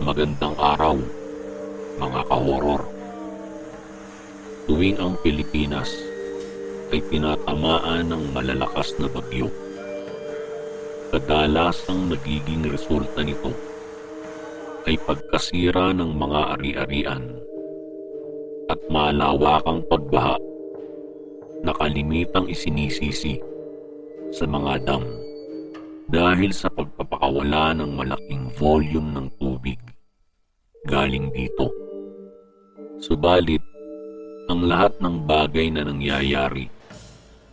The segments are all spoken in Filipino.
Magandang araw, mga ka-horror. Tuwing ang Pilipinas ay tinatamaan ng malalakas na bagyo, kadalasang nagiging resulta nito ay pagkasira ng mga ari-arian at malawakang pagbaha na kalimitang isinisisi sa mga dam dahil sa pagpapakawala ng malaking volume ng tubig galing dito. Subalit, ang lahat ng bagay na nangyayari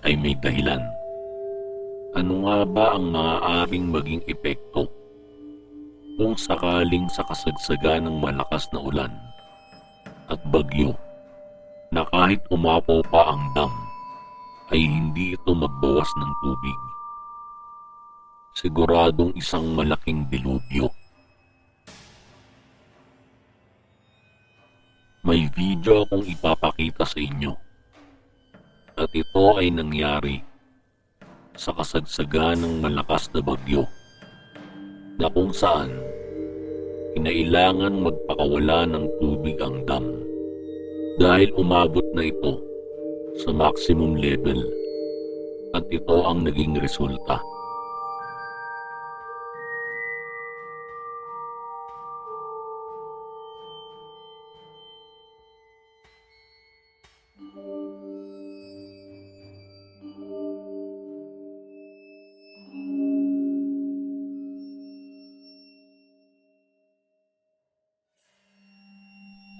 ay may dahilan. Ano nga ba ang maaaring maging epekto kung sakaling sa kasagsagan ng malakas na ulan at bagyo na kahit umapaw pa ang dam ay hindi ito magbawas ng tubig? Siguradong isang malaking dilubyo. May video akong ipapakita sa inyo at ito ay nangyari sa kasagsagan ng malakas na bagyo na kung saan kinailangan magpakawala ng tubig ang dam dahil umabot na ito sa maximum level at ito ang naging resulta.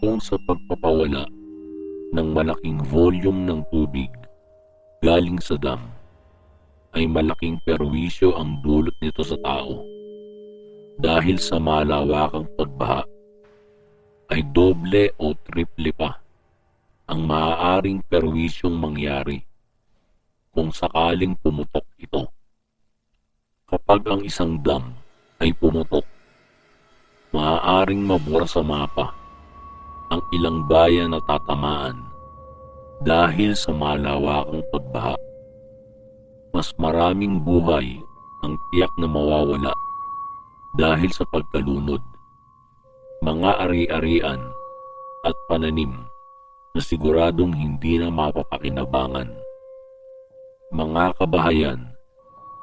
Kung sa pagpapawala ng malaking volume ng tubig galing sa dam ay malaking perwisyo ang dulot nito sa tao dahil sa malawakang pagbaha, ay doble o triple pa ang maaaring perwisyong mangyari kung sakaling pumutok ito. Kapag ang isang dam ay pumutok, maaaring mabura sa mapa ang ilang bayan na tatamaan dahil sa malawakang pagbaha. Mas maraming buhay ang tiyak na mawawala dahil sa pagkalunod, mga ari-arian at pananim na siguradong hindi na mapapakinabangan, mga kabahayan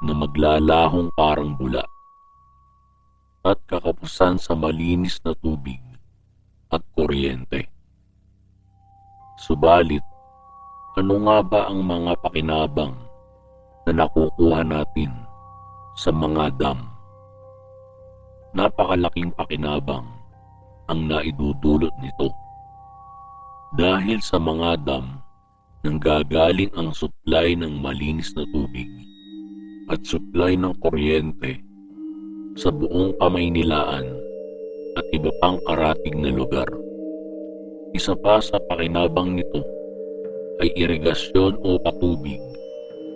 na maglalahong parang bula, at kakapusan sa malinis na tubig at kuryente. Subalit, ano nga ba ang mga pakinabang na nakukuha natin sa mga dam? Napakalaking pakinabang ang naidudulot nito. Dahil sa mga dam nanggagaling ang supply ng malinis na tubig at supply ng kuryente sa buong Kamaynilaan at iba pang karatig na lugar. Isa pa sa pakinabang nito ay irigasyon o patubig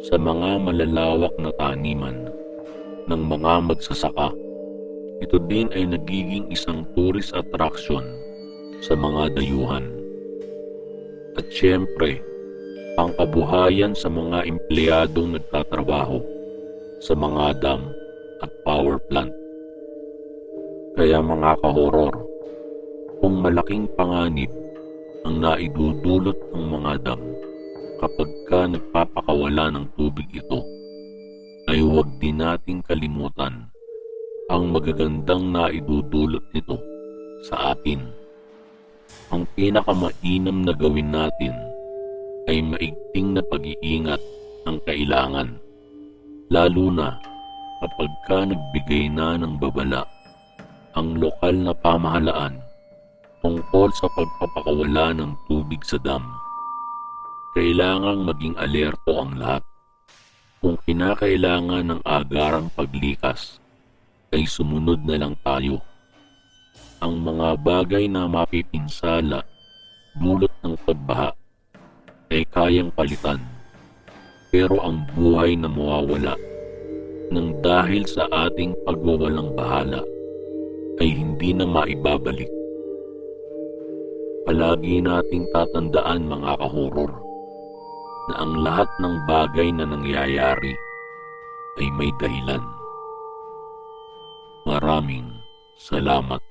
sa mga malalawak na taniman ng mga magsasaka. Ito din ay nagiging isang tourist attraction sa mga dayuhan. At syempre, pangkabuhayan sa mga empleyadong nagtatrabaho sa mga dam at power plant. Kaya mga ka-horror, kung malaking panganib ang naidudulot ng mga dam kapag ka nagpapakawala ng tubig ito, ay huwag din nating kalimutan ang magagandang naidudulot nito sa atin. Ang pinakamainam na gawin natin ay maigting na pag-iingat ang kailangan, lalo na kapag ka nagbigay na ng babala ang lokal na pamahalaan tungkol sa pagpapakawala ng tubig sa dam. Kailangang maging alerto ang lahat. Kung kinakailangan ng agarang paglikas, ay sumunod na lang tayo. Ang mga bagay na mapipinsala dulot ng pagbaha ay kayang palitan, pero ang buhay na mawawala nang dahil sa ating pagwawalang bahala ay hindi na maibabalik. Palagi nating tatandaan mga kahoror na ang lahat ng bagay na nangyayari ay may dahilan. Maraming salamat.